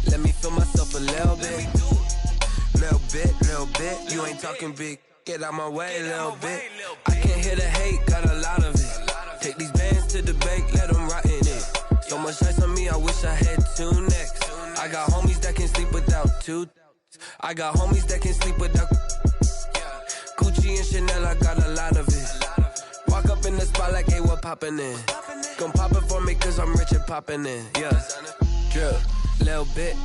Let me feel myself a little bit. Little bit. You ain't talking big. Get out my way, little bit. I can't hear the hate, got a lot of it. Take these bands to the bank, let them rot in it. So much ice on me, I wish I had 2 necks. I got homies that can sleep without 2. I got homies that can sleep without Gucci and Chanel, I got a lot of it. Walk up in the spot like, hey, what poppin' in? Gon' pop it for me cause I'm rich and poppin' in. Yeah, drip, little bit.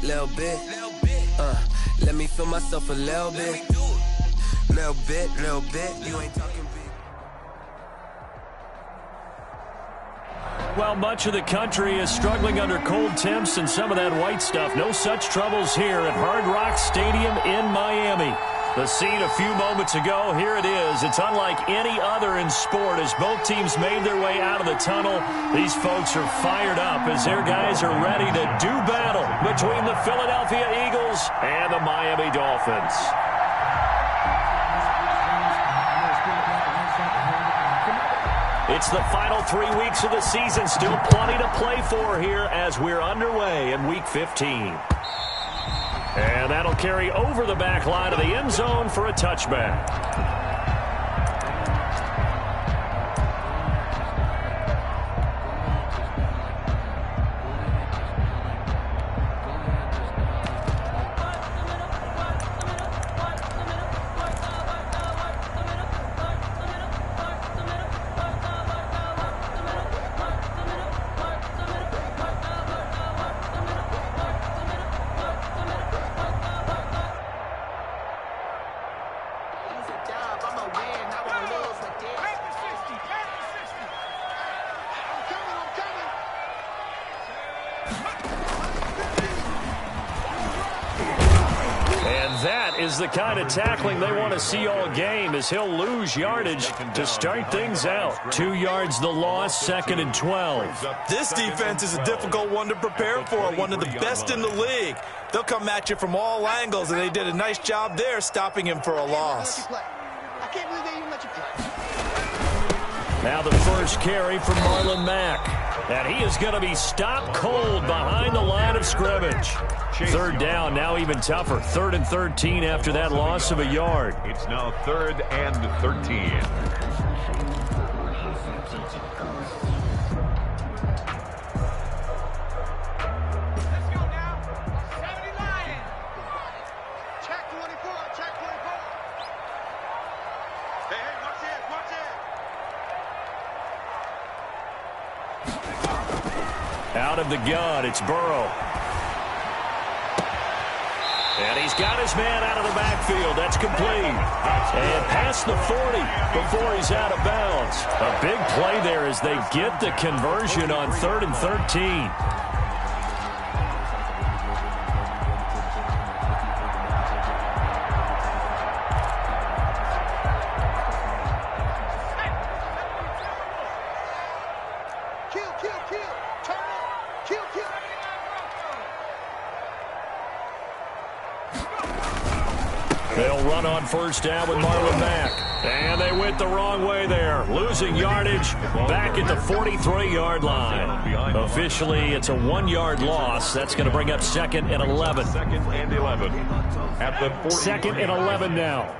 Let me feel myself a little bit. Little bit. You ain't talking big. Well, much of the country is struggling under cold temps and some of that white stuff. No such troubles here at Hard Rock Stadium in Miami. The scene a few moments ago, here it is. It's unlike any other in sport as both teams made their way out of the tunnel. These folks are fired up as their guys are ready to do battle between the Philadelphia Eagles and the Miami Dolphins. It's the final 3 weeks of the season. Still plenty to play for here as we're underway in Week 15. And that'll carry over the back line of the end zone for a touchback. Is the kind of tackling they want to see all game as he'll lose yardage to start things out. 2 yards the loss, 2nd and 12. This defense is a difficult one to prepare for, one of the best in the league. They'll come at you from all angles, and they did a nice job there stopping him for a loss. Now the first carry from Marlon Mack. And he is going to be stopped cold behind the line of scrimmage. 3rd down, now even tougher. 3rd and 13 after that loss of a yard. It's now 3rd and 13. Let's go now. 70 Lions. Check 24. Check 24. Hey, watch it. Watch it. Out of the gun, it's Burrow. And he's got his man out of the backfield. That's complete. And past the 40 before he's out of bounds. A big play there as they get the conversion on 3rd and 13. They'll run on 1st down with Marlon Mack. And they went the wrong way there. Losing yardage back at the 43-yard line. Officially, it's a 1-yard loss. That's going to bring up 2nd and 11. 2nd and 11. At the 2nd and 11 now.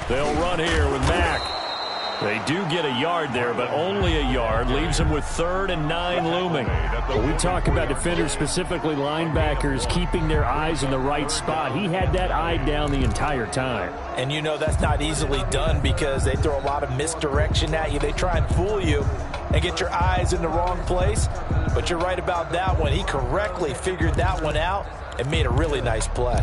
They'll run here with Mack. They do get a yard there, but only a yard. Leaves them with 3rd and 9 looming. When we talk about defenders, specifically linebackers, keeping their eyes in the right spot, he had that eye down the entire time. And you know that's not easily done because they throw a lot of misdirection at you. They try and fool you and get your eyes in the wrong place. But you're right about that one. He correctly figured that one out and made a really nice play.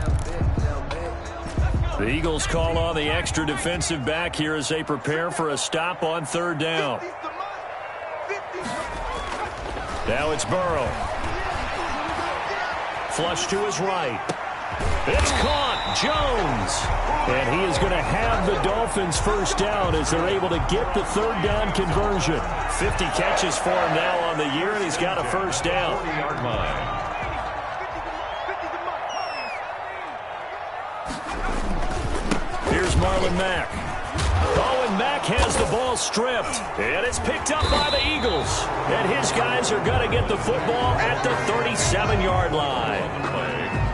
The Eagles call on the extra defensive back here as they prepare for a stop on 3rd down. Now it's Burrow. Flush to his right. It's caught. Jones. And he is going to have the Dolphins 1st down as they're able to get the 3rd down conversion. 50 catches for him now on the year, and he's got a 1st down. 40-yard line. Here's Marlon Mack. Oh, and Mack has the ball stripped. And it's picked up by the Eagles. And his guys are going to get the football at the 37-yard line.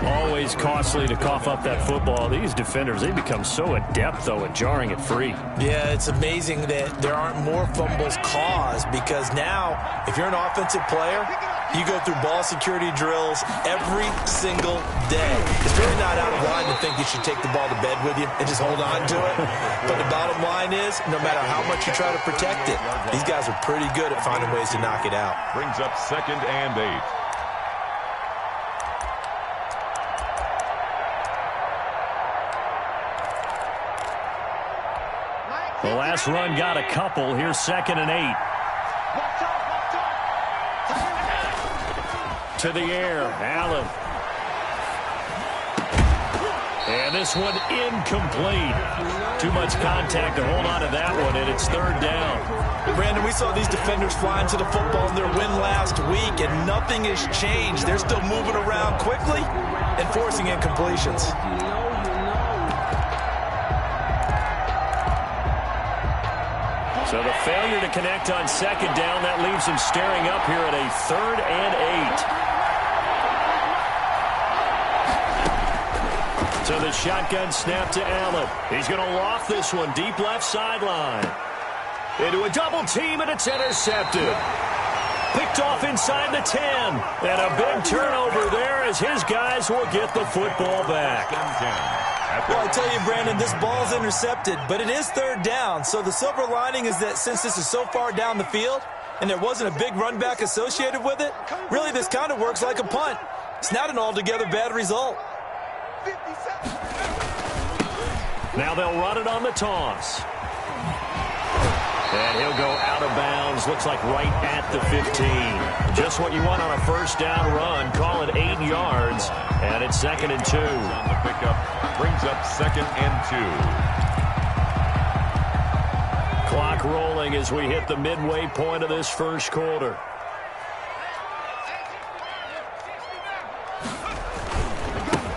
Always costly to cough up that football. These defenders, they become so adept, though, at jarring it free. Yeah, it's amazing that there aren't more fumbles caused because now, if you're an offensive player, you go through ball security drills every single day. It's really not out of line to think you should take the ball to bed with you and just hold on to it. But the bottom line is, no matter how much you try to protect it, these guys are pretty good at finding ways to knock it out. Brings up 2nd and 8. The last run got a couple. Here's 2nd and 8. To the air, Allen. And this one incomplete. Too much contact to hold on to that one, and it's 3rd down. Brandon, we saw these defenders flying to the football in their win last week, and nothing has changed. They're still moving around quickly and forcing incompletions. So the failure to connect on 2nd down, that leaves him staring up here at a 3rd and 8. So the shotgun snap to Allen. He's going to loft this one deep left sideline. Into a double team, and it's intercepted. Picked off inside the 10. And a big turnover there as his guys will get the football back. Well, I tell you, Brandon, this ball's intercepted, but it is 3rd down. So the silver lining is that since this is so far down the field and there wasn't a big run back associated with it, really this kind of works like a punt. It's not an altogether bad result. Now they'll run it on the toss. And he'll go out of bounds. Looks like right at the 15. Just what you want on a 1st down run. Call it 8 yards. And it's 2nd and 2. On the pickup. Brings up 2nd and 2. Clock rolling as we hit the midway point of this 1st quarter.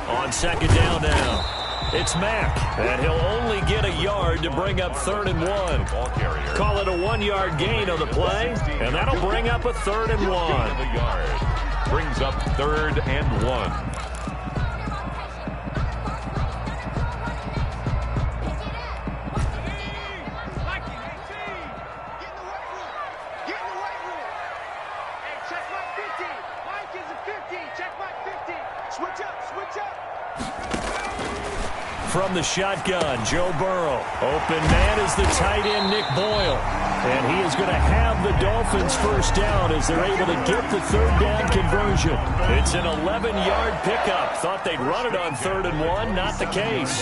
On 2nd down now. It's Mack, and he'll only get a yard to bring up 3rd and 1. Call it a 1-yard gain on the play, and that'll bring up a 3rd and 1. Brings up 3rd and 1. From the shotgun, Joe Burrow. Open man is the tight end, Nick Boyle. And he is going to have the Dolphins 1st down as they're able to get the 3rd down conversion. It's an 11-yard pickup. Thought they'd run it on 3rd and 1. Not the case.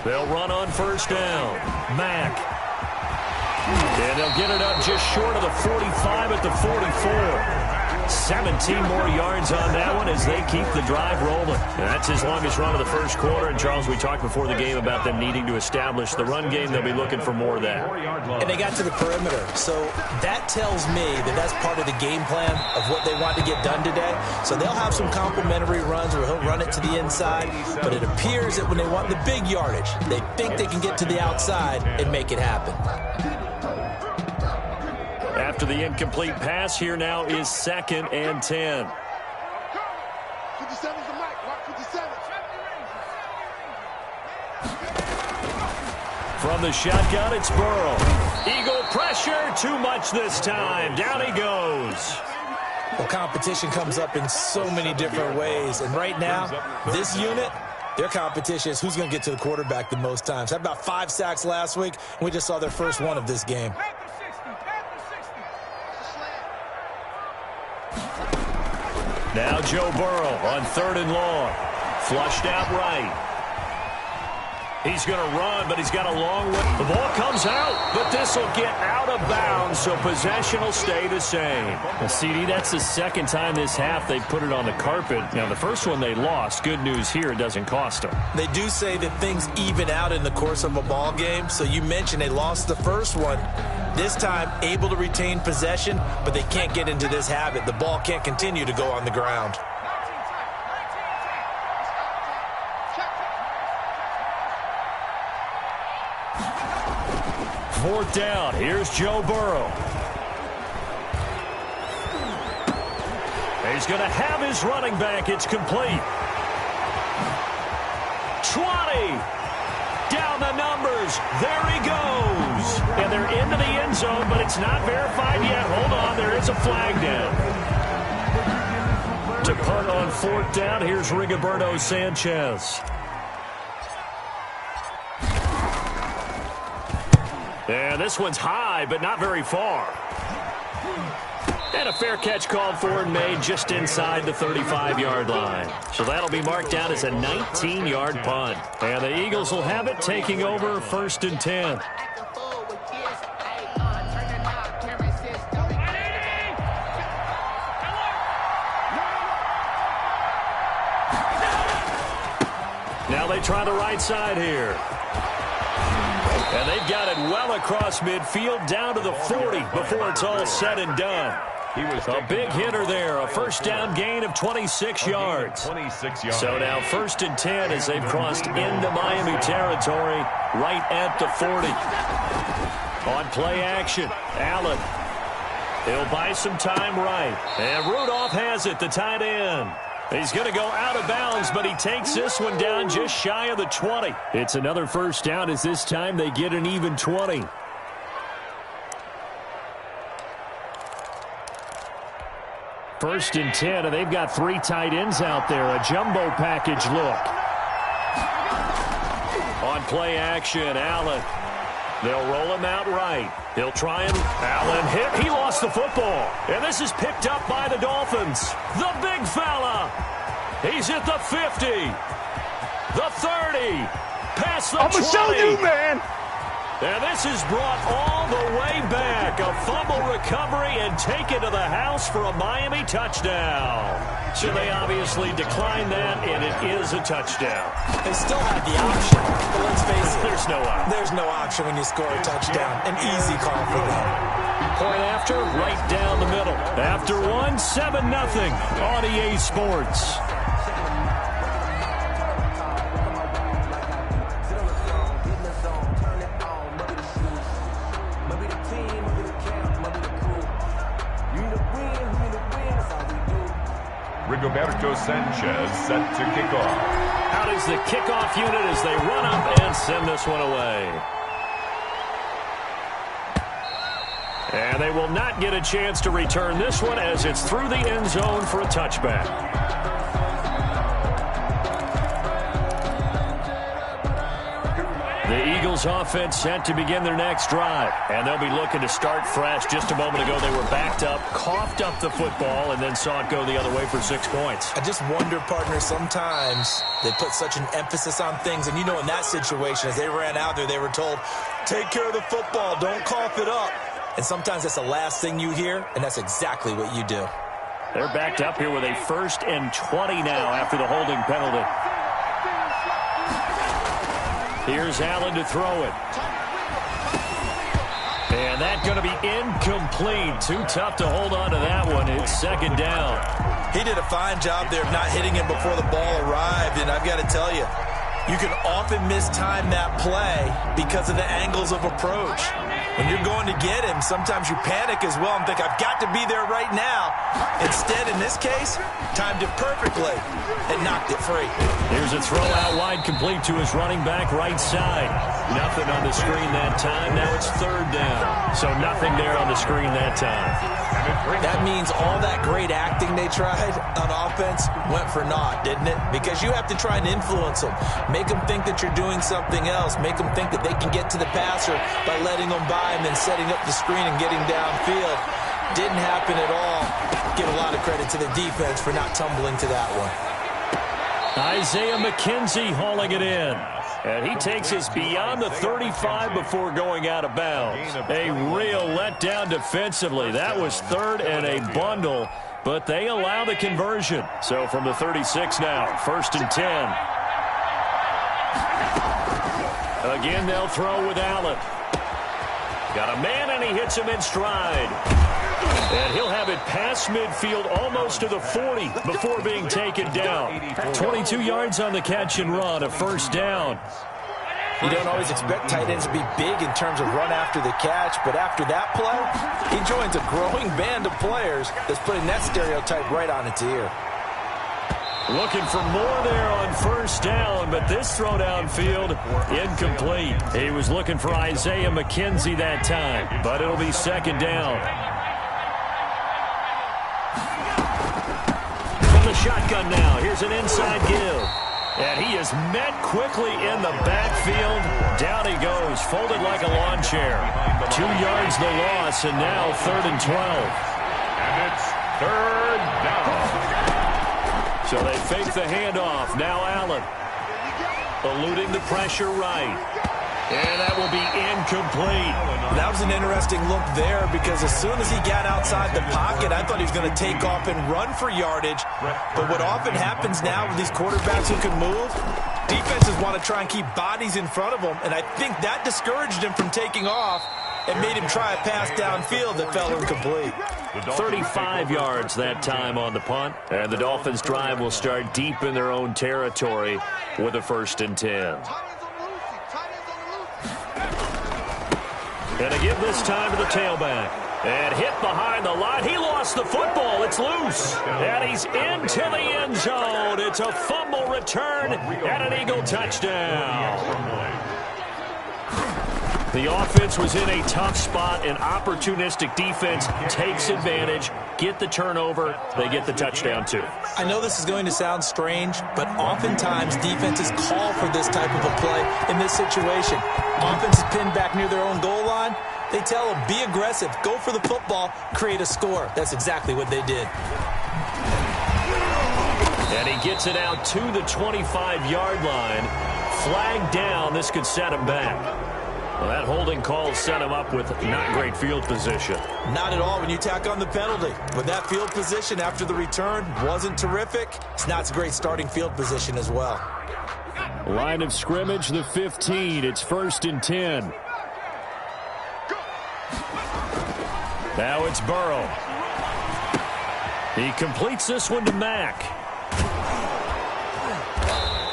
They'll run on 1st down. Mack. And they'll get it up just short of the 45 at the 44. 17 more yards on that one as they keep the drive rolling. And that's his longest run of the 1st quarter. And, Charles, we talked before the game about them needing to establish the run game. They'll be looking for more of that. And they got to the perimeter. So that tells me that that's part of the game plan of what they want to get done today. So they'll have some complimentary runs where he'll run it to the inside. But it appears that when they want the big yardage, they think they can get to the outside and make it happen. After the incomplete pass, here now is 2nd and 10. 57's the mic. Watch 57. From the shotgun, it's Burrow. Eagle pressure, too much this time. Down he goes. Well, competition comes up in so many different ways. And right now, this unit, their competition is who's going to get to the quarterback the most times. Had about 5 sacks last week, and we just saw their first one of this game. Now Joe Burrow on 3rd and long. Flushed out right. He's going to run, but he's got a long way. The ball comes out, but this will get out of bounds, so possession will stay the same. Well, CD, that's the 2nd time this half they put it on the carpet. Now, the first one they lost. Good news here, it doesn't cost them. They do say that things even out in the course of a ball game. So you mentioned they lost the first one. This time, able to retain possession, but they can't get into this habit. The ball can't continue to go on the ground. Fourth down. Here's Joe Burrow. He's going to have his running back. It's complete. 20. Down the numbers. There he goes. And they're into the end zone, but it's not verified yet. Hold on. There is a flag down. To punt on fourth down, here's Rigoberto Sanchez. And this one's high, but not very far. And a fair catch called for and made just inside the 35-yard line. So that'll be marked down as a 19-yard punt. And the Eagles will have it, taking over 1st and 10. Now they try the right side here. And they've got it well across midfield down to the 40 before it's all said and done. He was a big hitter there, a first down gain of 26 yards. So now 1st and 10 as they've crossed into Miami territory right at the 40. On play action, Allen. He'll buy some time right. And Rudolph has it, the tight end. He's going to go out of bounds, but he takes this one down just shy of the 20. It's another first down as this time they get an even 20. First and 10, and they've got 3 tight ends out there. A jumbo package look. On play action, Allen. They'll roll him out right. He'll try and Allen hit. He lost the football. And this is picked up by the Dolphins. The big fella. He's at the 50. The 30. Past the 20. I'm going to show you, man. And this is brought all the way back. A fumble recovery and taken to the house for a Miami touchdown. So they obviously declined that, and it is a touchdown. They still have the option, but let's face it. There's no option. There's no option when you score a touchdown. An easy call for them. Point after, right down the middle. After one, 7-0 on EA Sports. Rigoberto Sanchez set to kick off. Out is the kickoff unit as they run up and send this one away. And they will not get a chance to return this one as it's through the end zone for a touchback. The Eagles offense set to begin their next drive. And they'll be looking to start fresh. Just a moment ago, they were backed up, coughed up the football, and then saw it go the other way for 6 points. I just wonder, partner, sometimes they put such an emphasis on things. And, you know, in that situation, as they ran out there, they were told, take care of the football, don't cough it up. And sometimes that's the last thing you hear, and that's exactly what you do. They're backed up here with a 1st and 20 now after the holding penalty. Here's Allen to throw it. And that's going to be incomplete. Too tough to hold on to that one. It's 2nd down. He did a fine job there of not hitting him before the ball arrived. And I've got to tell you, you can often mistime that play because of the angles of approach. When you're going to get him, sometimes you panic as well and think, I've got to be there right now. Instead, in this case, timed it perfectly and knocked it free. Here's a throw out wide, complete to his running back right side. Nothing on the screen that time. Now it's 3rd down. So nothing there on the screen that time. That means all that great acting they tried on offense went for naught, didn't it? Because you have to try and influence them. Make them think that you're doing something else. Make them think that they can get to the passer by letting them by and then setting up the screen and getting downfield. Didn't happen at all. Give a lot of credit to the defense for not tumbling to that one. Isaiah McKenzie hauling it in. And he takes us beyond the 35 before going out of bounds. A real letdown defensively. That was 3rd and a bundle, but they allow the conversion. So from the 36 now, 1st and 10. Again, they'll throw with Allen. Got a man, and he hits him in stride. And he'll have it past midfield almost to the 40 before being taken down. 22 yards on the catch and run, a first down. You don't always expect tight ends to be big in terms of run after the catch, but after that play, he joins a growing band of players that's putting that stereotype right on its ear. Looking for more there on first down, but this throw downfield, incomplete. He was looking for Isaiah McKenzie that time, but it'll be second down. From the shotgun now, here's an inside give. And he is met quickly in the backfield. Down he goes, folded like a lawn chair. 2 yards the loss, and now 3rd and 12. And it's 3rd down. So they fake the handoff. Now Allen. Eluding the pressure right. And that will be incomplete. That was an interesting look there because as soon as he got outside the pocket, I thought he was going to take off and run for yardage. But what often happens now with these quarterbacks who can move, defenses want to try and keep bodies in front of them, and I think that discouraged him from taking off and made him try a pass downfield that fell incomplete. 35 yards that time on the punt, and the Dolphins' drive will start deep in their own territory with a 1st and 10. And a give this time to the tailback. And hit behind the line. He lost the football. It's loose. And he's into the end zone. It's a fumble return and an Eagle touchdown. The offense was in a tough spot. An opportunistic defense takes advantage. Get the turnover. They get the touchdown, too. I know this is going to sound strange, but oftentimes defenses call for this type of a play in this situation. Offense is pinned back near their own goal line. They tell them, be aggressive, go for the football, create a score. That's exactly what they did. And he gets it out to the 25-yard line. Flag down. This could set him back. Well, that holding call set him up with not great field position. Not at all when you tack on the penalty. But that field position after the return wasn't terrific. It's not a great starting field position as well. Line of scrimmage, the 15. It's 1st and 10. Now it's Burrow. He completes this one to Mack.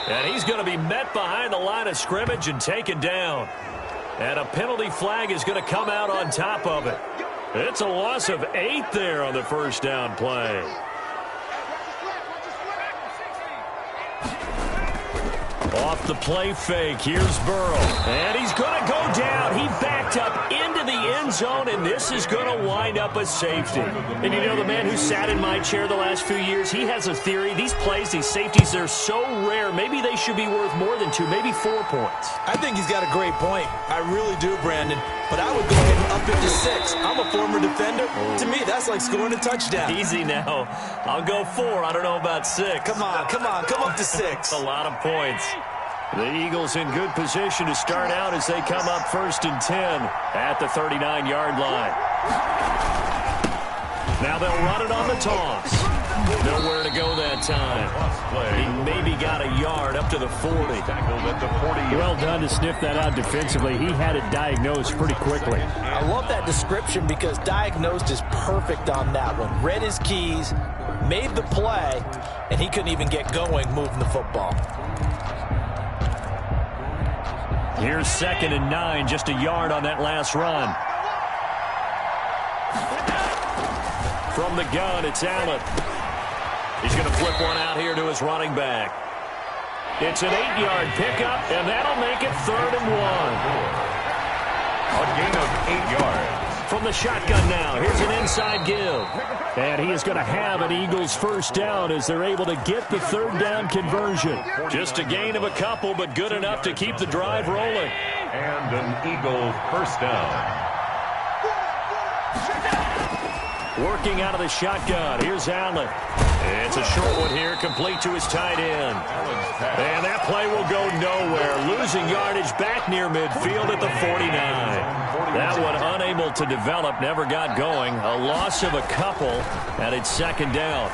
And he's going to be met behind the line of scrimmage and taken down. And a penalty flag is going to come out on top of it. It's a loss of 8 there on the first down play. Off the play fake, here's Burrow. And he's going to go down. He backed up into the end zone, and this is going to wind up a safety. And you know, the man who sat in my chair the last few years, he has a theory. These plays, these safeties, they're so rare. Maybe they should be worth more than 2, maybe 4 points. I think he's got a great point. I really do, Brandon. But I would go ahead and up it to 6. I'm a former defender. To me, that's like scoring a touchdown. Easy now. I'll go 4. I don't know about 6. Come on. Come up to 6. A lot of points. The Eagles in good position to start out as they come up 1st and 10 at the 39-yard line. Now they'll run it on the toss. Nowhere to go that time. He maybe got a yard up to the 40. Well done to sniff that out defensively. He had it diagnosed pretty quickly. I love that description because diagnosed is perfect on that one. Read his keys, made the play, and he couldn't even get going moving the football. Here's 2nd and 9, just a yard on that last run. From the gun, it's Allen. He's going to flip one out here to his running back. It's an 8-yard pickup, and that'll make it 3rd and 1. A gain of 8 yards. From the shotgun now, here's an inside give. And he is going to have an Eagles first down as they're able to get the 3rd down conversion. Just a gain of a couple, but good enough to keep the drive rolling. And an Eagle first down. Working out of the shotgun, here's Allen. It's a short one here, complete to his tight end. And that play will go nowhere. Losing yardage back near midfield at the 49. That one unable to develop, never got going. A loss of a couple, and it's 2nd down.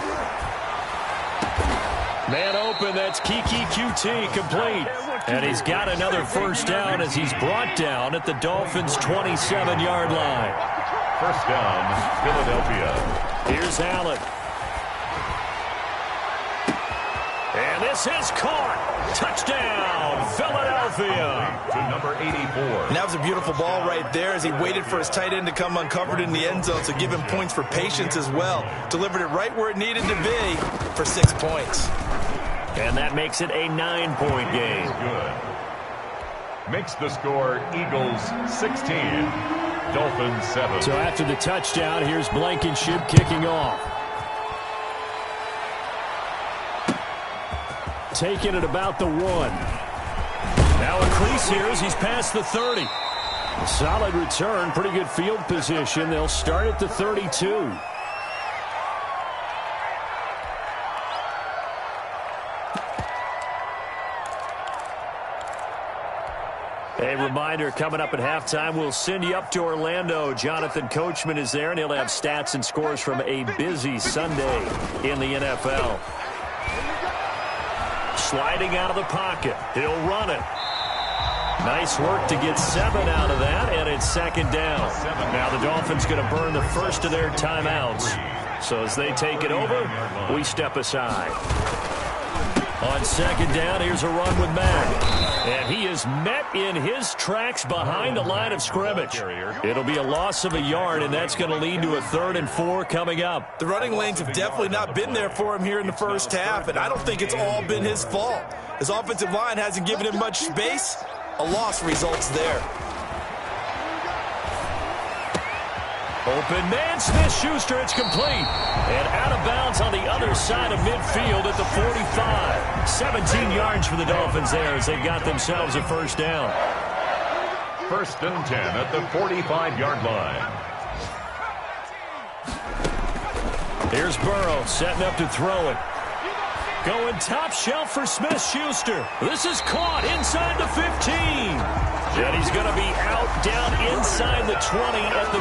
Man open, that's Kiki QT complete. And he's got another first down as he's brought down at the Dolphins' 27-yard line. First down, Philadelphia. Here's Allen. And this is caught. Touchdown, Philadelphia. To number 84. And that was a beautiful ball right there as he waited for his tight end to come uncovered in the end zone, so give him points for patience as well. Delivered it right where it needed to be for 6 points. And that makes it a 9-point game. Good. Makes the score Eagles 16, Dolphins 7. So after the touchdown, here's Blankenship kicking off. Taking it about the 1. Now a crease here as he's past the 30. A solid return, pretty good field position. They'll start at the 32. A reminder, coming up at halftime, we'll send you up to Orlando. Jonathan Coachman is there, and he'll have stats and scores from a busy Sunday in the NFL. Sliding out of the pocket. He'll run it. Nice work to get 7 out of that, and it's second down. Now the Dolphins going to burn the first of their timeouts. So as they take it over, we step aside. On second down, here's a run with Mack. And he is met in his tracks behind the line of scrimmage. It'll be a loss of a yard, and that's going to lead to a 3rd and 4 coming up. The running lanes have definitely not been there for him here in the first half, and I don't think it's all been his fault. His offensive line hasn't given him much space. A loss results there. Open man, Smith-Schuster, it's complete. And out of bounds on the other side of midfield at the 45. 17 yards for the Dolphins there as they got themselves a first down. First and 10 at the 45-yard line. Here's Burrow setting up to throw it. Going top shelf for Smith-Schuster. This is caught inside the 15. And he's going to be out down inside the 20 at the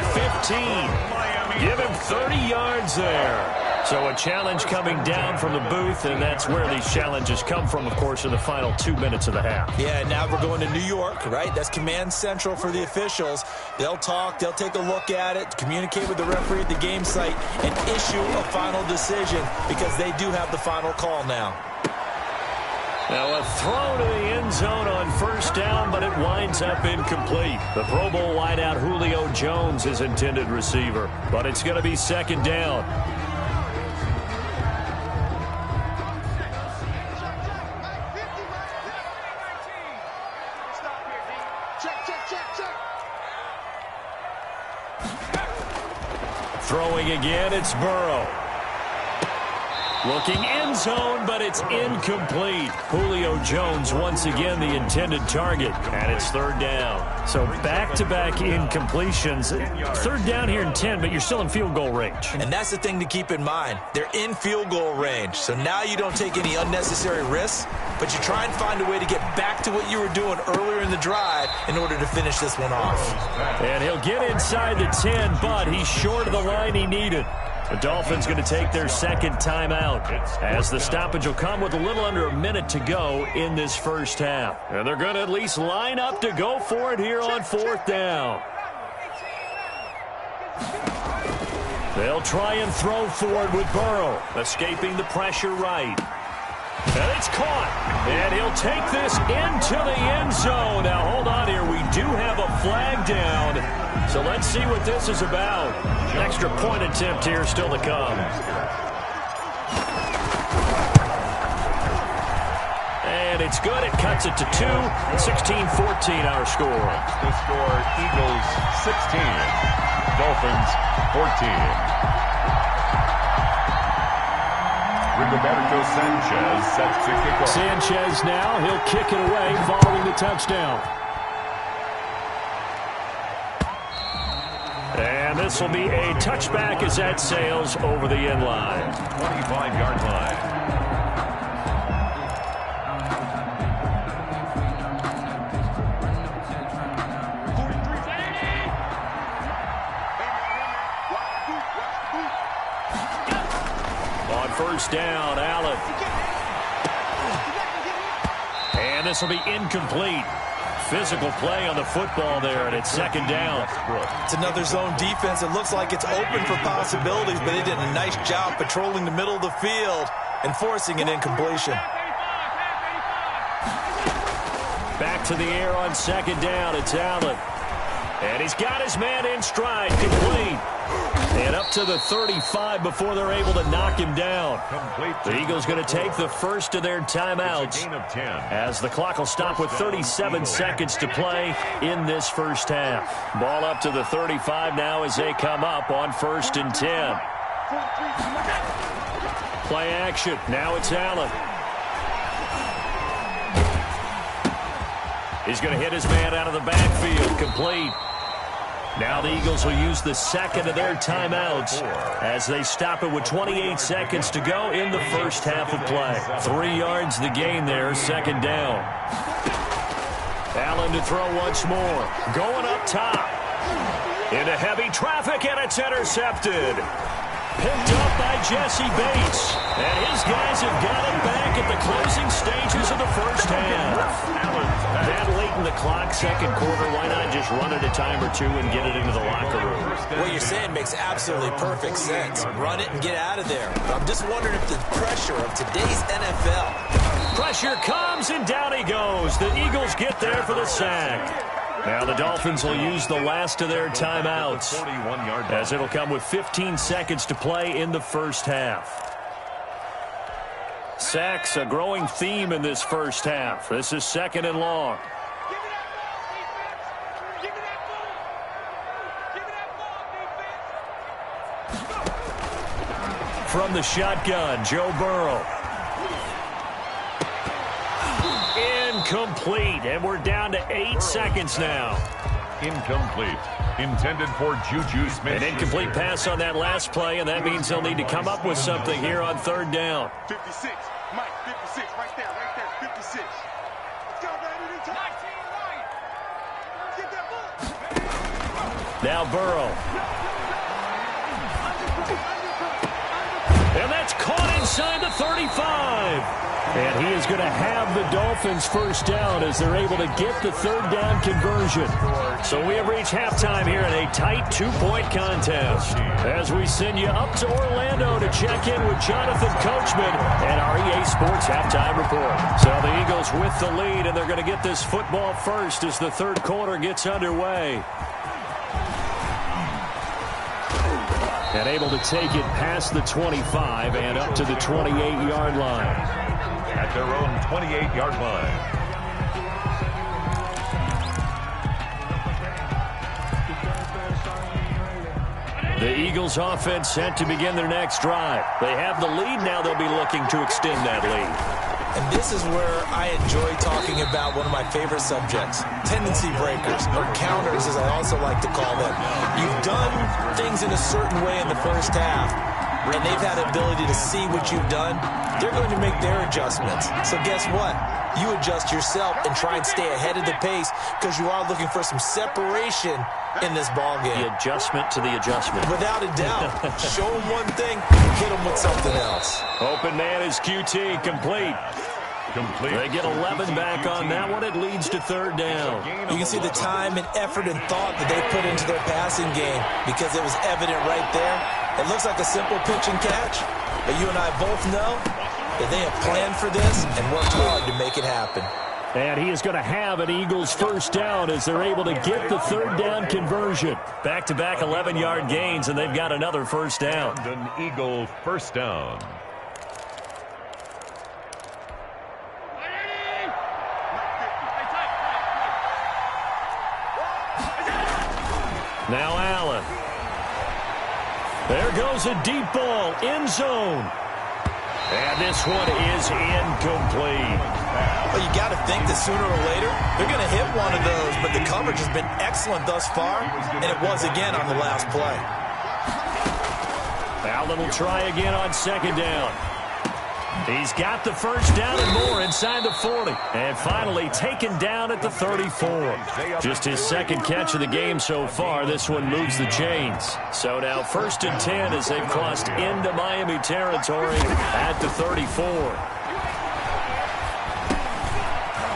15. Give him 30 yards there. So a challenge coming down from the booth, and that's where these challenges come from, of course, in the final 2 minutes of the half. Yeah, now we're going to New York, right? That's command central for the officials. They'll talk, they'll take a look at it, communicate with the referee at the game site, and issue a final decision because they do have the final call now. Now a throw to the end zone on first down, but it winds up incomplete. The Pro Bowl wideout Julio Jones is intended receiver, but it's going to be second down. Throwing again, it's Burrow. Looking end zone, but it's incomplete. Julio Jones once again the intended target, and it's third down. So back-to-back incompletions. Third down here in 10, but you're still in field goal range. And that's the thing to keep in mind. They're in field goal range, so now you don't take any unnecessary risks, but you try and find a way to get back to what you were doing earlier in the drive in order to finish this one off. And he'll get inside the 10, but he's short of the line he needed. The Dolphins going to take their second timeout as the stoppage will come with a little under a minute to go in this first half. And they're going to at least line up to go for it here on fourth down. They'll try and throw forward with Burrow, escaping the pressure right. And it's caught. And he'll take this into the end zone. Now, hold on here. We do have a flag down. So let's see what this is about. An extra point attempt here still to come. And it's good. It cuts it to 2. 16-14 our score. The score, Eagles 16, Dolphins 14. Roberto Sanchez sets to kick off. Sanchez now, he'll kick it away following the touchdown. And this will be a touchback as that sails over the end line. 25-yard line. First down, Allen. And this will be incomplete. physical play on the football there, and it's second down. It's another zone defense. It looks like it's open for possibilities, but they did a nice job patrolling the middle of the field and forcing an incompletion. Back to the air on second down. It's Allen. And he's got his man in stride, complete. And up to the 35 before they're able to knock him down. The Eagles going to take the first of their timeouts as the clock will stop with 37 seconds to play in this first half. Ball up to the 35 now as they come up on 1st and 10. Play action. Now it's Allen. He's going to hit his man out of the backfield, complete. Now the Eagles will use the second of their timeouts as they stop it with 28 seconds to go in the first half of play. 3 yards the gain there, second down. Allen to throw once more. Going up top. Into heavy traffic, and it's intercepted. Picked up by Jesse Bates. And his guys have got it back at the closing stages of the first half. And late in the clock, second quarter, why not just run it a time or two and get it into the locker room? What you're saying makes absolutely perfect sense. Run it and get out of there. I'm just wondering if the pressure of today's NFL. Pressure comes, and down he goes. The Eagles get there for the sack. Now the Dolphins will use the last of their timeouts as it'll come with 15 seconds to play in the first half. Sacks, a growing theme in this first half. This is second and long. From the shotgun, Joe Burrow. Incomplete, and we're down to 8 seconds now. Incomplete. Intended for Juju Smith. An incomplete pass on that last play, and that means they'll need to come up with something here on third down. 56, Mike, 56, right there, 56. Let's go, baby. 19, right. Get that ball. Now Burrow. And that's caught inside the 35. And he is going to have the Dolphins first down as they're able to get the third down conversion. So we have reached halftime here in a tight 2-point contest as we send you up to Orlando to check in with Jonathan Coachman and our EA Sports halftime report. So the Eagles with the lead, and they're going to get this football first as the third quarter gets underway. And able to take it past the 25 and up to the 28-yard line. At their own 28-yard line. The Eagles offense set to begin their next drive. They have the lead. Now they'll be looking to extend that lead. And this is where I enjoy talking about one of my favorite subjects, tendency breakers, or counters as I also like to call them. You've done things in a certain way in the first half, and they've had the ability to see what you've done. They're going to make their adjustments. So guess what? You adjust yourself and try and stay ahead of the pace because you are looking for some separation in this ballgame. The adjustment to the adjustment. Without a doubt. Show them one thing, hit them with something else. Open man is QT, complete. They get 11 back on that one. It leads to third down. You can see the time and effort and thought that they put into their passing game because it was evident right there. It looks like a simple pitch and catch, but you and I both know that they have planned for this and worked hard to make it happen. And he is going to have an Eagles first down as they're able to get the third down conversion. Back-to-back 11-yard gains, and they've got another first down. An Eagle first down. Now Allen. There goes a deep ball, end zone. And this one is incomplete. Well, you got to think that sooner or later, they're going to hit one of those, but the coverage has been excellent thus far, and it was again on the last play. Allen will try again on second down. He's got the first down and more inside the 40. And finally taken down at the 34. Just his second catch of the game so far. This one moves the chains. So now 1st and 10 as they've crossed into Miami territory at the 34.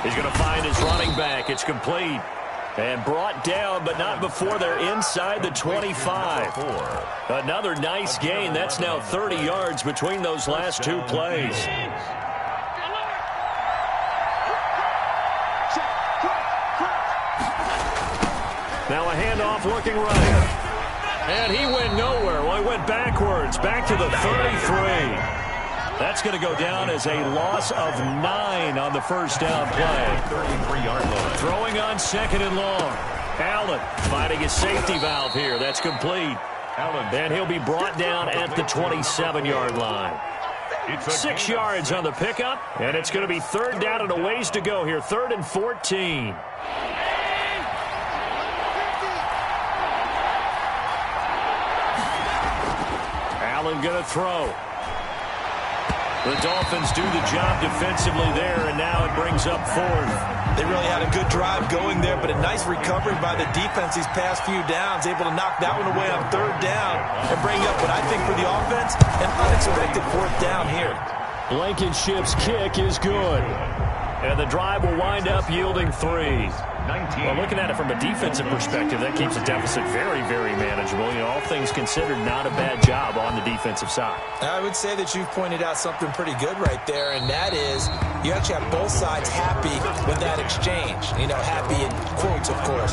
He's going to find his running back. It's complete. And brought down, but not before they're inside the 25. Another nice gain. That's now 30 yards between those last two plays. Now a handoff looking right. And he went nowhere. Well, he went backwards, back to the 33. That's going to go down as a loss of 9 on the first down play. 33-yard line. Throwing on second and long. Allen finding his safety valve here. That's complete. And he'll be brought down at the 27-yard line. 6 yards on the pickup, and it's going to be third down and a ways to go here. 3rd and 14. Allen going to throw. The Dolphins do the job defensively there, and now it brings up 4th. They really had a good drive going there, but a nice recovery by the defense these past few downs, able to knock that one away on 3rd down and bring up what I think for the offense, an unexpected 4th down here. Blankenship's kick is good, and the drive will wind up yielding 3. Well, looking at it from a defensive perspective, that keeps the deficit very, very manageable. You know, all things considered, not a bad job on the defensive side. I would say that you've pointed out something pretty good right there, and that is you actually have both sides happy with that exchange. You know, happy in quotes, of course.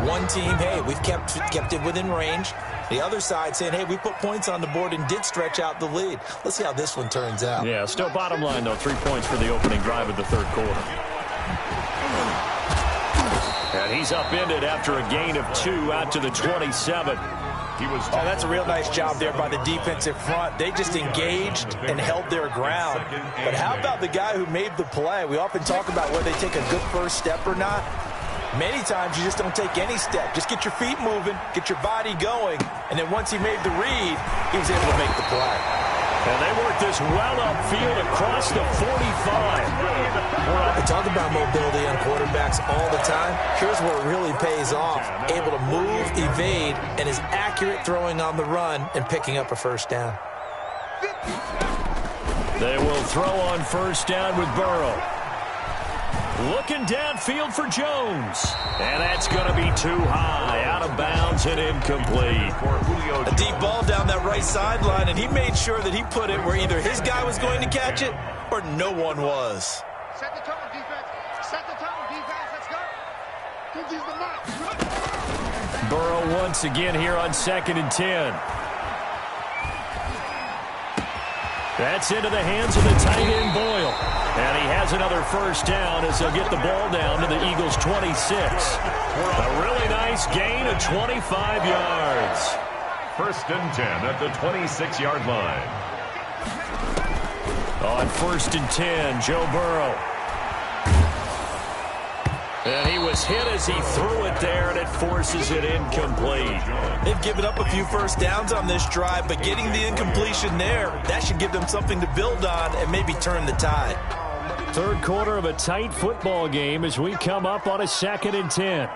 One team, hey, we've kept it within range. The other side saying, hey, we put points on the board and did stretch out the lead. Let's see how this one turns out. Yeah, still bottom line, though, 3 points for the opening drive of the 3rd quarter. And he's upended after a gain of 2 out to the 27. That's a real nice job there by the defensive front. They just engaged and held their ground. But how about the guy who made the play? We often talk about whether they take a good first step or not. Many times you just don't take any step. Just get your feet moving, get your body going, and then once he made the read, he was able to make the play. And they work this well upfield across the 45. We talk about mobility on quarterbacks all the time. Here's where it really pays off. Able to move, evade, and is accurate throwing on the run and picking up a first down. They will throw on first down with Burrow. Looking downfield for Jones. And that's going to be too high. Out of bounds and incomplete. A deep ball down that right sideline, and he made sure that he put it where either his guy was going to catch it or no one was. Set the tone, defense. Set the tone, defense. Let's go. Give these the mark. Burrow once again here on 2nd and 10. That's into the hands of the tight end, Boyle. And he has another first down as they'll get the ball down to the Eagles' 26. A really nice gain of 25 yards. 1st and 10 at the 26-yard line. On 1st and 10, Joe Burrow. And he was hit as he threw it there, and it forces it incomplete. They've given up a few first downs on this drive, but getting the incompletion there, that should give them something to build on and maybe turn the tide. 3rd quarter of a tight football game as we come up on a 2nd and 10.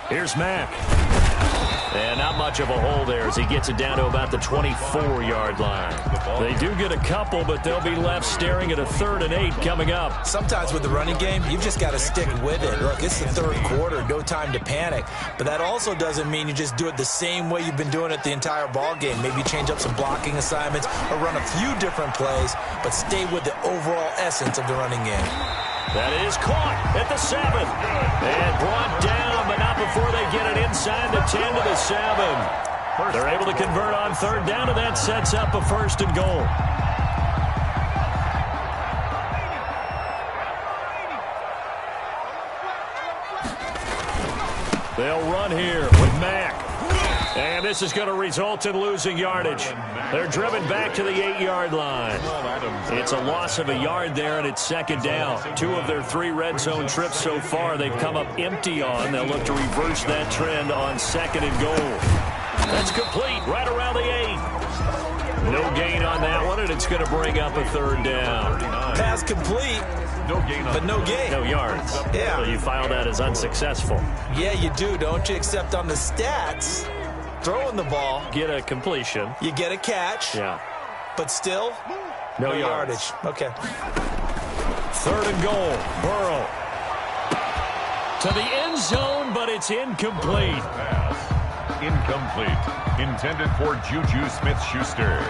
Here's Mack. And not much of a hole there as he gets it down to about the 24-yard line. They do get a couple, but they'll be left staring at a 3rd and 8 coming up. Sometimes with the running game, you've just got to stick with it. Look, it's the 3rd quarter, no time to panic. But that also doesn't mean you just do it the same way you've been doing it the entire ball game. Maybe change up some blocking assignments or run a few different plays, but stay with the overall essence of the running game. That is caught at the 7. And brought down, but not before they get it inside the 10 to the 7. They're able to convert on 3rd down, and that sets up a 1st and goal. They'll run here with Mack. And this is going to result in losing yardage. They're driven back to the 8-yard line. It's a loss of a yard there, and it's 2nd down. 2 of their 3 red zone trips so far they've come up empty on. They'll look to reverse that trend on 2nd and goal. That's complete right around the 8. No gain on that one, and it's going to bring up a 3rd down. Pass complete. But no gain. No yards. Yeah. So you file that as unsuccessful. Yeah, you do, don't you? Except on the stats, throwing the ball. Get a completion. You get a catch. Yeah. But still, no yardage. Okay. 3rd and goal. Burrow. To the end zone, but it's incomplete. Pass. Incomplete. Intended for Juju Smith-Schuster.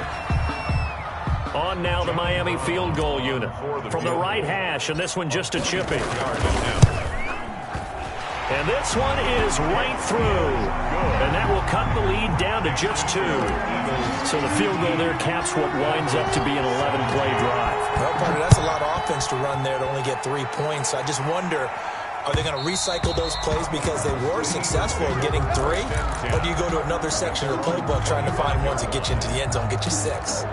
On now the Miami field goal unit. From the right hash, and this one just a chipping. And this one is right through. And that will cut the lead down to just 2. So the field goal there caps what winds up to be an 11-play drive. Well, partner, that's a lot of offense to run there to only get 3 points. I just wonder, are they going to recycle those plays because they were successful in getting 3? Or do you go to another section of the playbook trying to find ones that get you into the end zone, get you 6?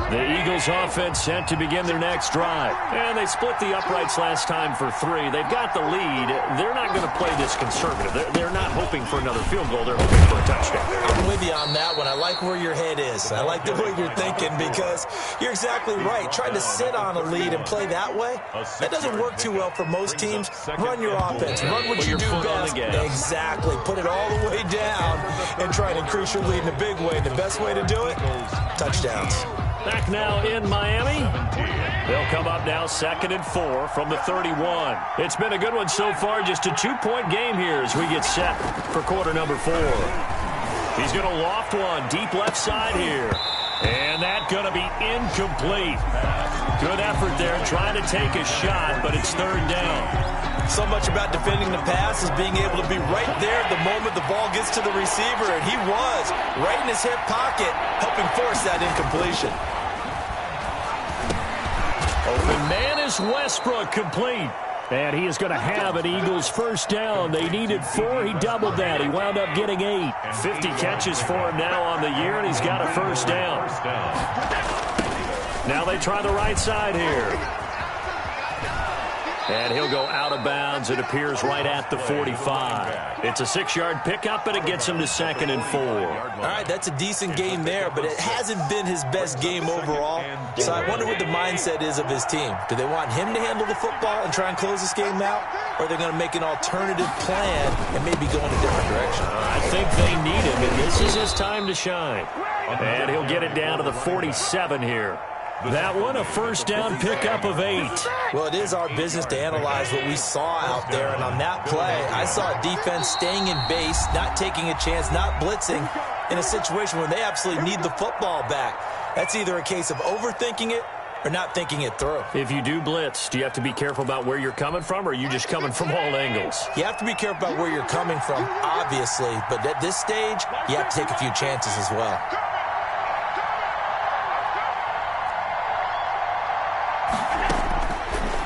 The Eagles offense set to begin their next drive. And they split the uprights last time for 3. They've got the lead. They're not going to play this conservative. They're not hoping for another field goal. They're hoping for a touchdown. I'm with you on that one. I like where your head is. I like the way you're thinking because you're exactly right. Trying to sit on a lead and play that way, that doesn't work too well for most teams. Run your offense. Run what you do best. Exactly. Put it all the way down and try and increase your lead in a big way. The best way to do it, touchdowns. Back now in Miami. They'll come up now 2nd and 4 from the 31. It's been a good one so far. Just a 2-point game here as we get set for quarter number 4. He's going to loft one deep left side here. And that's going to be incomplete. Good effort there trying to take a shot, but it's 3rd down. So much about defending the pass is being able to be right there the moment the ball gets to the receiver, and he was right in his hip pocket, helping force that incompletion. Open man is Westbrook, complete. And he is going to have an Eagles first down. They needed 4. He doubled that. He wound up getting 8. 50 catches for him now on the year, and he's got a first down. Now they try the right side here. And he'll go out of bounds. It appears right at the 45. It's a 6-yard pickup, and it gets him to 2nd and 4. All right, that's a decent game there, but it hasn't been his best game overall. So I wonder what the mindset is of his team. Do they want him to handle the football and try and close this game out? Or are they going to make an alternative plan and maybe go in a different direction? I think they need him, and this is his time to shine. And he'll get it down to the 47 here. That one, a first down pickup of 8. Well, it is our business to analyze what we saw out there. And on that play, I saw a defense staying in base, not taking a chance, not blitzing in a situation where they absolutely need the football back. That's either a case of overthinking it or not thinking it through. If you do blitz, do you have to be careful about where you're coming from, or are you just coming from all angles? You have to be careful about where you're coming from, obviously. But at this stage, you have to take a few chances as well.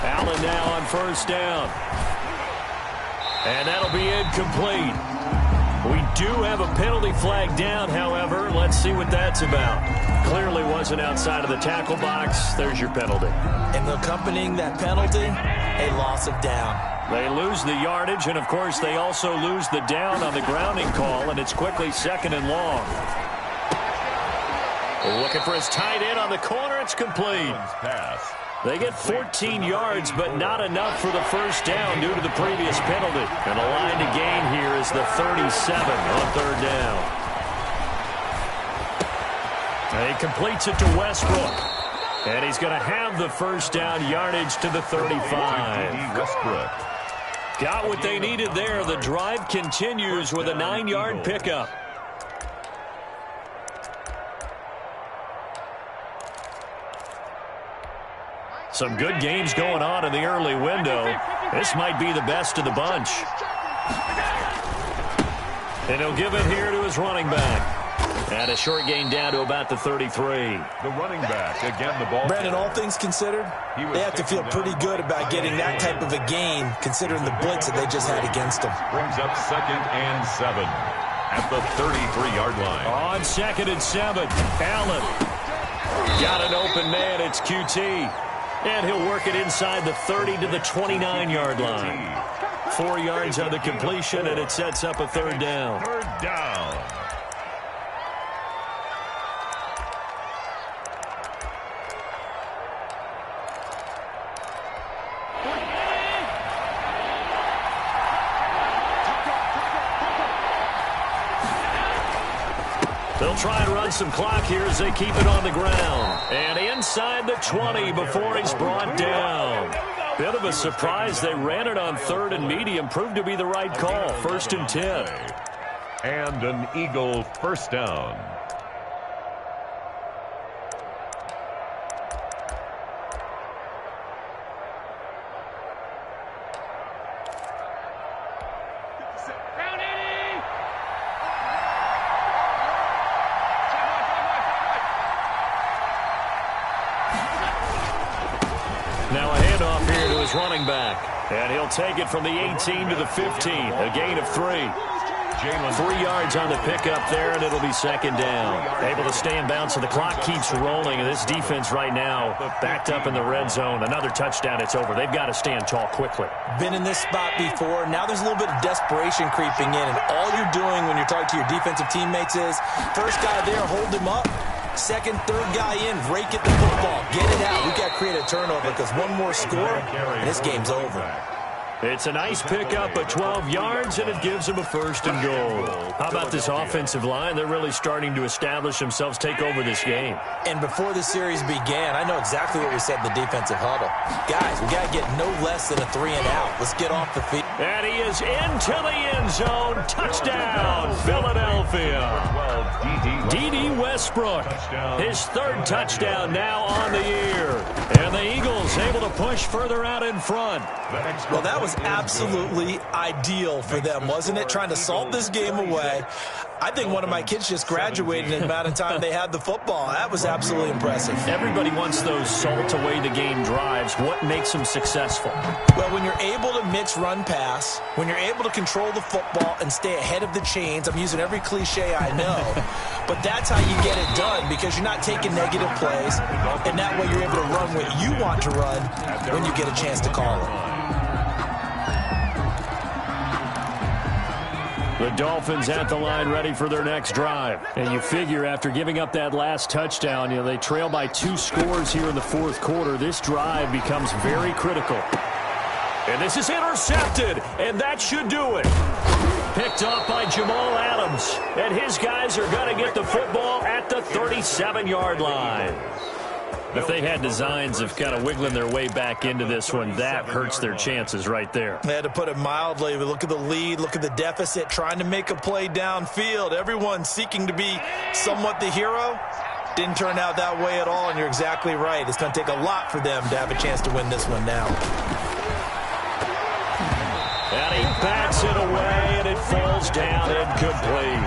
Allen now on first down. And that'll be incomplete. We do have a penalty flag down, however. Let's see what that's about. Clearly wasn't outside of the tackle box. There's your penalty. And accompanying that penalty, a loss of down. They lose the yardage, and, of course, they also lose the down on the grounding call, and it's quickly 2nd and long. Looking for his tight end on the corner. It's complete. They get 14 yards, but not enough for the first down due to the previous penalty. And the line to gain here is the 37 on 3rd down. And he completes it to Westbrook. And he's going to have the first down yardage to the 35. Westbrook. Got what they needed there. The drive continues with a 9-yard pickup. Some good games going on in the early window. This might be the best of the bunch. And he'll give it here to his running back. And a short gain down to about the 33. The running back, again, the ball. Brandon, all things considered, they have to feel pretty good about getting that type of a gain, considering the blitz that they just had against them. Brings up 2nd and 7 at the 33-yard line. On 2nd and 7, Allen. Got an open man. It's QT. And he'll work it inside the 30 to the 29-yard line. 4 yards on the completion, and it sets up a 3rd down. 3rd down. They'll try and run some clock here as they keep it on the ground. And inside the 20 before he's brought down. Bit of a surprise. They ran it on 3rd and medium. Proved to be the right call. 1st and 10. And an Eagle first down. Now a handoff here to his running back. And he'll take it from the 18 to the 15. A gain of 3. 3 yards on the pickup there, and it'll be 2nd down. Able to stay in bounds, so the clock keeps rolling. And this defense right now backed up in the red zone. Another touchdown, it's over. They've got to stand tall quickly. Been in this spot before. Now there's a little bit of desperation creeping in. And all you're doing when you're talking to your defensive teammates is, first guy there, hold him up. Second, third guy in, rake at the football. Get it out. We got to create a turnover because one more score, and this game's over. It's a nice pickup of 12 yards, and it gives them a 1st and goal. How about this offensive line? They're really starting to establish themselves, take over this game. And before the series began, I know exactly what we said in the defensive huddle. Guys, we got to get no less than a 3 and out. Let's get off the field. And he is into the end zone. Touchdown, Philadelphia. D.D. Westbrook, his 3rd touchdown now on the year. And the Eagles able to push further out in front. Well, that was absolutely ideal for them, wasn't it? Trying to salt this game away. I think one of my kids just graduated in the amount of time they had the football. That was absolutely impressive. Everybody wants those salt away the game drives. What makes them successful? Well, when you're able to mix run pass, when you're able to control the football and stay ahead of the chains, I'm using every cliche I know, but that's how you get it done because you're not taking negative plays, and that way you're able to run what you want to run when you get a chance to call it. The Dolphins at the line ready for their next drive. And you figure after giving up that last touchdown, they trail by 2 scores here in the 4th quarter. This drive becomes very critical. And this is intercepted, and that should do it. Picked off by Jamal Adams. And his guys are going to get the football at the 37-yard line. If they had designs of kind of wiggling their way back into this one, that hurts their chances right there. They had to put it mildly. But look at the lead, look at the deficit, trying to make a play downfield. Everyone seeking to be somewhat the hero. Didn't turn out that way at all, and you're exactly right. It's going to take a lot for them to have a chance to win this one now. And he backs it away, and it falls down incomplete.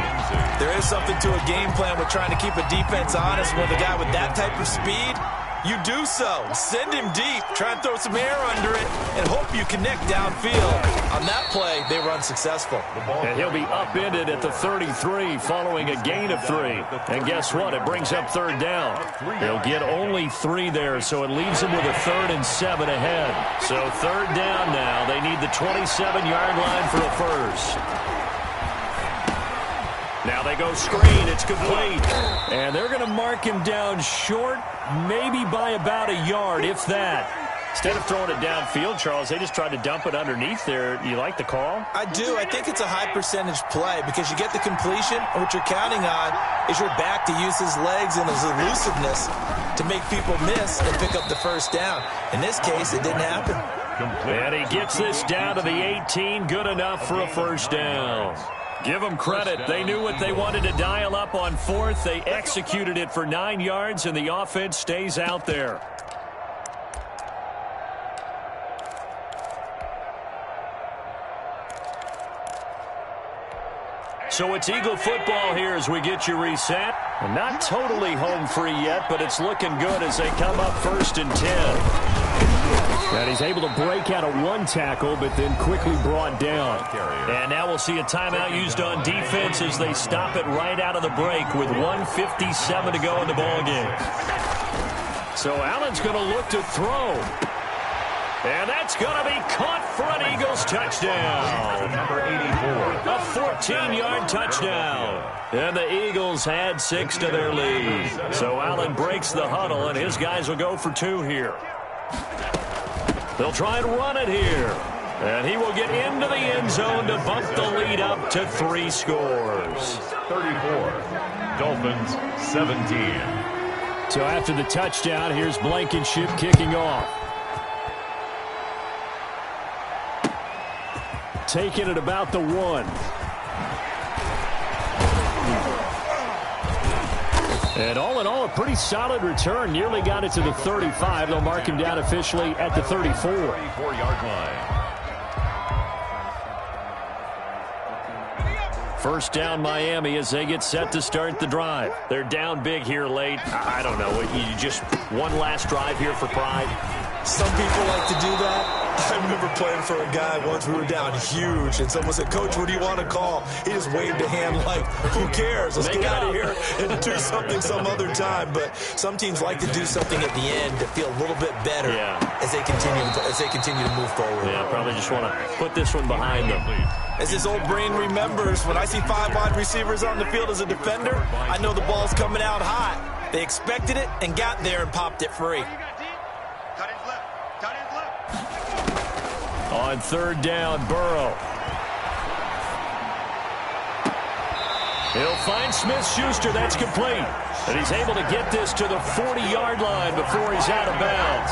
There is something to a game plan with trying to keep a defense honest with a guy with that type of speed. You do so. Send him deep. Try and throw some air under it and hope you connect downfield. On that play, they run successful. And he'll be upended at the 33 following a gain of 3. And guess what? It brings up 3rd down. They'll get only 3 there, so it leaves them with a 3rd and 7 ahead. So 3rd down now. They need the 27-yard line for a first. Now they go screen. It's complete. And they're going to mark him down short, maybe by about a yard, if that. Instead of throwing it downfield, Charles, they just tried to dump it underneath there. You like the call? I do. I think it's a high percentage play because you get the completion, and what you're counting on is your back to use his legs and his elusiveness to make people miss and pick up the first down. In this case, it didn't happen. And he gets this down to the 18. Good enough for a first down. Give them credit. They knew what they wanted to dial up on 4th. They executed it for 9 yards, and the offense stays out there. So it's Eagle football here as we get you reset. Not totally home free yet, but it's looking good as they come up 1st and 10. And he's able to break out of 1 tackle, but then quickly brought down. And now we'll see a timeout used on defense as they stop it right out of the break with 1:57 to go in the ballgame. So Allen's going to look to throw. And that's going to be caught for an Eagles touchdown. Number 84. A 14-yard touchdown. And the Eagles add 6 to their lead. So Allen breaks the huddle, and his guys will go for 2 here. They'll try and run it here. And he will get into the end zone to bump the lead up to 3 scores. 34. Dolphins 17. So after the touchdown, here's Blankenship kicking off. Taking it about the 1. And all in all, a pretty solid return. Nearly got it to the 35. They'll mark him down officially at the 34. 34-yard line. First down, Miami, as they get set to start the drive. They're down big here late. I don't know. You just one last drive here for pride. Some people like to do that. I remember playing for a guy once. We were down huge, and someone said, "Coach, what do you want to call?" He just waved a hand like, "Who cares? Let's get out of here and do something some other time." But some teams like to do something at the end to feel a little bit better as they continue to move forward. Yeah, probably just want to put this one behind them. As his old brain remembers, when I see 5 wide receivers on the field as a defender, I know the ball's coming out hot. They expected it and got there and popped it free. On third down, Burrow. He'll find Smith-Schuster. That's complete. And he's able to get this to the 40-yard line before he's out of bounds.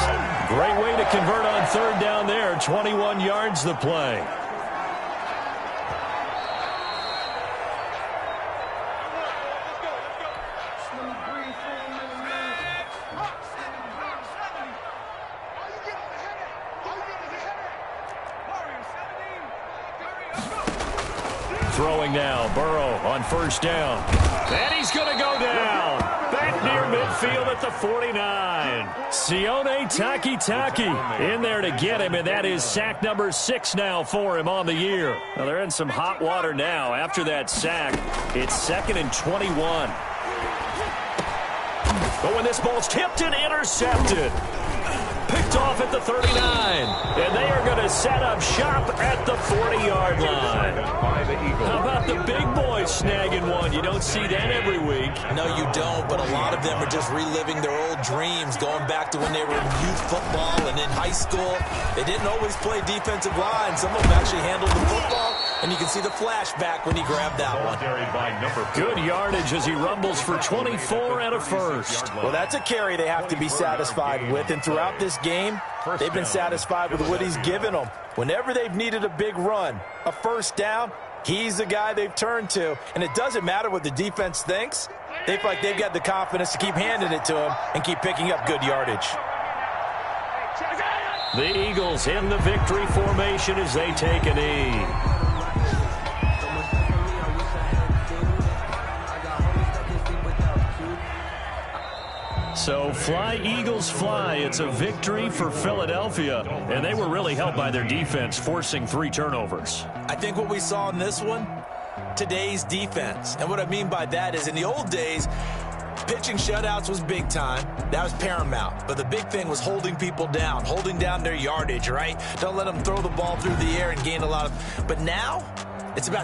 Great way to convert on third down there. 21 yards the play. Throwing now, Burrow on first down. And he's going to go down. Back near midfield at the 49. Sione Takitaki in there to get him, and that is sack number 6 now for him on the year. Well, they're in some hot water now. After that sack, it's 2nd and 21. But when this ball's tipped and intercepted, picked off at the 39. And they are going to set up shop at the 40-yard line. How about the big boys snagging one? You don't see that every week. No, you don't, but a lot of them are just reliving their old dreams, going back to when they were in youth football and in high school. They didn't always play defensive line. Some of them actually handled the football, and you can see the flashback when he grabbed that one. Good yardage as he rumbles for 24 and a first. Well, that's a carry they have to be satisfied with, and throughout this game, they've been satisfied with what he's given them. Whenever they've needed a big run, a first down, he's the guy they've turned to. And it doesn't matter what the defense thinks. They feel like they've got the confidence to keep handing it to him and keep picking up good yardage. The Eagles in the victory formation as they take a knee. So fly, Eagles, fly. It's a victory for Philadelphia. And they were really helped by their defense, forcing 3 turnovers. I think what we saw in this one, today's defense. And what I mean by that is in the old days, pitching shutouts was big time. That was paramount. But the big thing was holding people down, holding down their yardage, right? Don't let them throw the ball through the air and gain a lot of... But now, it's about